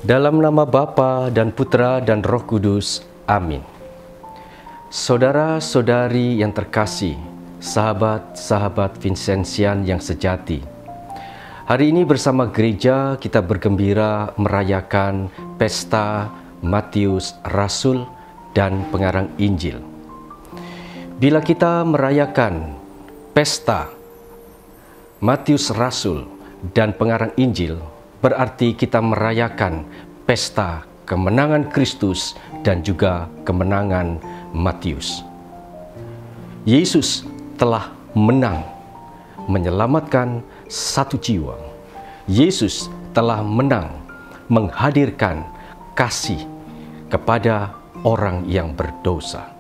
Dalam nama Bapa dan Putra dan Roh Kudus. Amin. Saudara-saudari yang terkasih, sahabat-sahabat Vincenzian yang sejati. Hari ini bersama gereja kita bergembira merayakan pesta Matius Rasul dan Pengarang Injil. Bila kita merayakan pesta Matius Rasul dan Pengarang Injil, berarti kita merayakan pesta kemenangan Kristus dan juga kemenangan Matius. Yesus telah menang, menyelamatkan satu jiwa. Yesus telah menang, menghadirkan kasih kepada orang yang berdosa.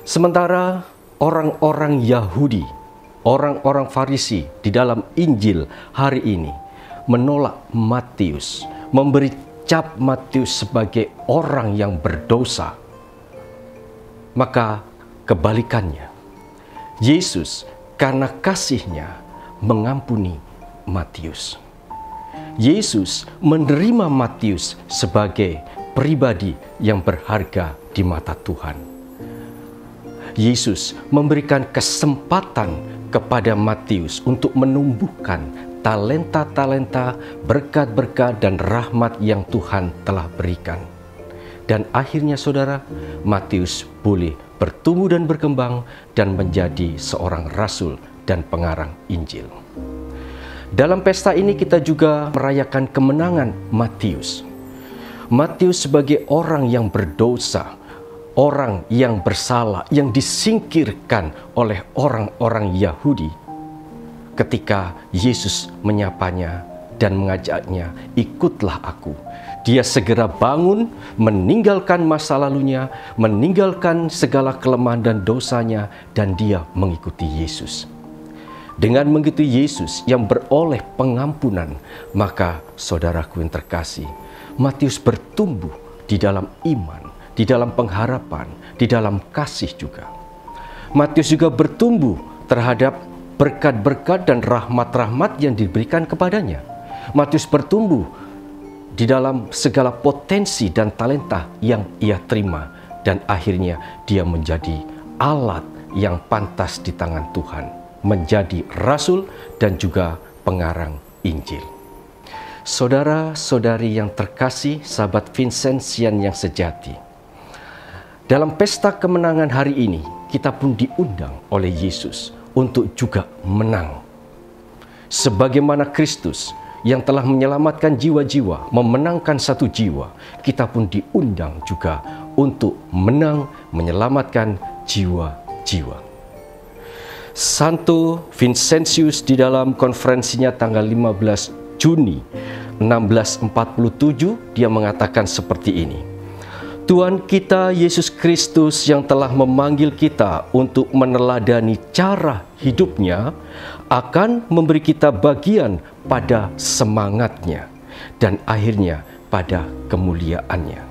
Sementara orang-orang Yahudi, orang-orang Farisi di dalam Injil hari ini menolak Matius, memberi cap Matius sebagai orang yang berdosa, maka kebalikannya, Yesus karena kasih-Nya mengampuni Matius. Yesus menerima Matius sebagai pribadi yang berharga di mata Tuhan. Yesus memberikan kesempatan kepada Matius untuk menumbuhkan talenta-talenta, berkat-berkat dan rahmat yang Tuhan telah berikan. Dan akhirnya saudara, Matius boleh bertumbuh dan berkembang dan menjadi seorang rasul dan pengarang Injil. Dalam pesta ini kita juga merayakan kemenangan Matius. Matius sebagai orang yang berdosa, orang yang bersalah, yang disingkirkan oleh orang-orang Yahudi. Ketika Yesus menyapanya dan mengajaknya, ikutlah aku. Dia segera bangun, meninggalkan masa lalunya, meninggalkan segala kelemahan dan dosanya, dan dia mengikuti Yesus. Dengan mengikuti Yesus yang beroleh pengampunan, maka saudaraku yang terkasih, Matius bertumbuh di dalam iman, di dalam pengharapan, di dalam kasih juga. Matius juga bertumbuh terhadap berkat-berkat dan rahmat-rahmat yang diberikan kepadanya. Matius bertumbuh di dalam segala potensi dan talenta yang ia terima, dan akhirnya dia menjadi alat yang pantas di tangan Tuhan, menjadi rasul dan juga pengarang Injil. Saudara-saudari yang terkasih, sahabat Vincenzian yang sejati, dalam pesta kemenangan hari ini kita pun diundang oleh Yesus untuk juga menang. Sebagaimana Kristus yang telah menyelamatkan jiwa-jiwa, memenangkan satu jiwa, kita pun diundang juga untuk menang, menyelamatkan jiwa-jiwa. Santo Vincentius di dalam konferensinya tanggal 15 Juni 1647, dia mengatakan seperti ini: Tuhan kita Yesus Kristus yang telah memanggil kita untuk meneladani cara hidupnya akan memberi kita bagian pada semangatnya dan akhirnya pada kemuliaannya.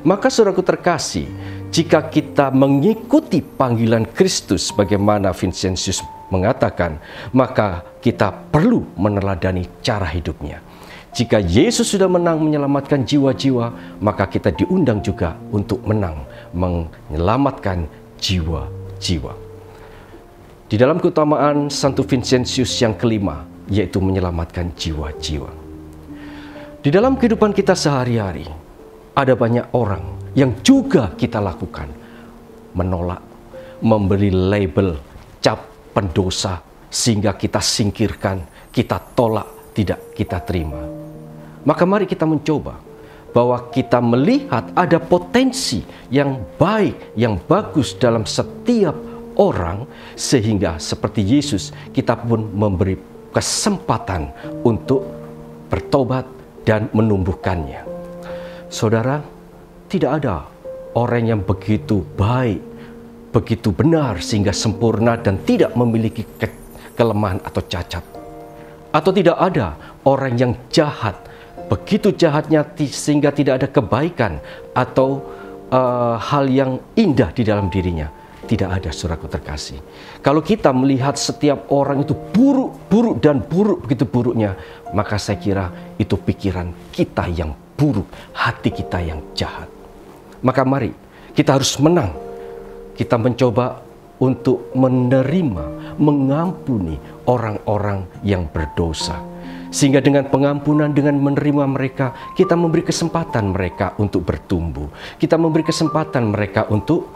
Maka saudaraku terkasih, jika kita mengikuti panggilan Kristus bagaimana Vincentius mengatakan, maka kita perlu meneladani cara hidupnya. Jika Yesus sudah menang menyelamatkan jiwa-jiwa, maka kita diundang juga untuk menang menyelamatkan jiwa-jiwa. Di dalam keutamaan Santo Vincentius yang kelima, yaitu menyelamatkan jiwa-jiwa. Di dalam kehidupan kita sehari-hari, ada banyak orang yang juga kita lakukan, menolak, memberi label, cap pendosa, sehingga kita singkirkan, kita tolak, tidak kita terima. Maka mari kita mencoba bahwa kita melihat ada potensi yang baik, yang bagus dalam setiap orang, sehingga seperti Yesus kita pun memberi kesempatan untuk bertobat dan menumbuhkannya. Saudara, tidak ada orang yang begitu baik, begitu benar sehingga sempurna dan tidak memiliki kelemahan atau cacat. Atau tidak ada orang yang jahat, begitu jahatnya sehingga tidak ada kebaikan atau hal yang indah di dalam dirinya. Tidak ada, saudaraku terkasih. Kalau kita melihat setiap orang itu buruk dan buruk, begitu buruknya, maka saya kira itu pikiran kita yang buruk, hati kita yang jahat. Maka mari kita harus menang. Kita mencoba untuk menerima, mengampuni orang-orang yang berdosa. Sehingga dengan pengampunan, dengan menerima mereka, kita memberi kesempatan mereka untuk bertumbuh. Kita memberi kesempatan mereka untuk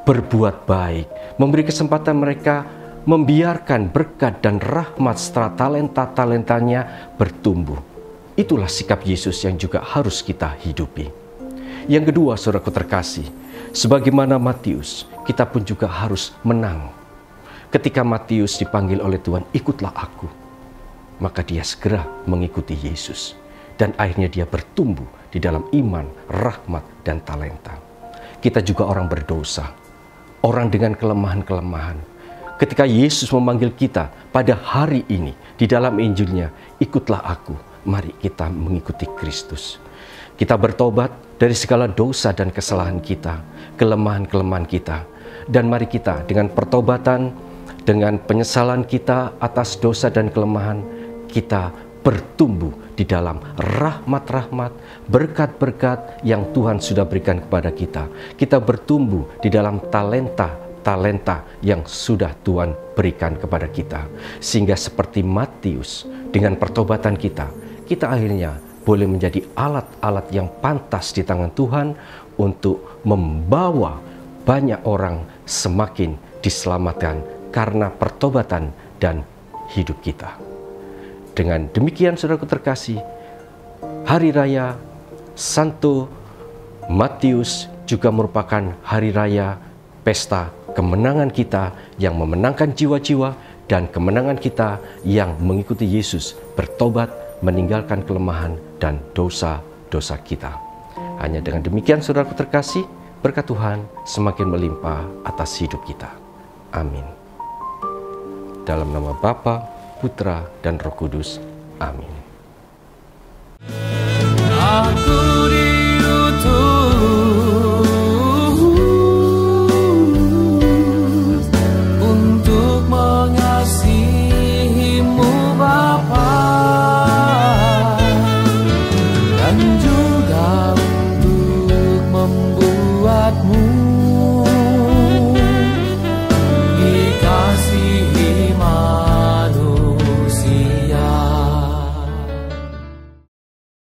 berbuat baik, memberi kesempatan mereka membiarkan berkat dan rahmat serta talenta-talentanya bertumbuh. Itulah sikap Yesus yang juga harus kita hidupi. Yang kedua, saudaraku terkasih, sebagaimana Matius, kita pun juga harus menang. Ketika Matius dipanggil oleh Tuhan, ikutlah aku, maka dia segera mengikuti Yesus. Dan akhirnya dia bertumbuh di dalam iman, rahmat, dan talenta. Kita juga orang berdosa. Orang dengan kelemahan-kelemahan. Ketika Yesus memanggil kita pada hari ini di dalam Injilnya, ikutlah aku, mari kita mengikuti Kristus. Kita bertobat dari segala dosa dan kesalahan kita, kelemahan-kelemahan kita. Dan mari kita dengan pertobatan, dengan penyesalan kita atas dosa dan kelemahan, kita bertumbuh di dalam rahmat-rahmat, berkat-berkat yang Tuhan sudah berikan kepada kita. Kita bertumbuh di dalam talenta yang sudah Tuhan berikan kepada kita. Sehingga seperti Matius, dengan pertobatan kita akhirnya boleh menjadi alat-alat yang pantas di tangan Tuhan untuk membawa banyak orang semakin diselamatkan karena pertobatan dan hidup kita. Dengan demikian, saudaraku terkasih, Hari Raya Santo Matius juga merupakan hari raya pesta kemenangan kita yang memenangkan jiwa-jiwa dan kemenangan kita yang mengikuti Yesus, bertobat, meninggalkan kelemahan dan dosa-dosa kita. Hanya dengan demikian, saudaraku terkasih, berkat Tuhan semakin melimpah atas hidup kita. Amin. Dalam nama Bapa, Putra, dan Roh Kudus. Amin. Aku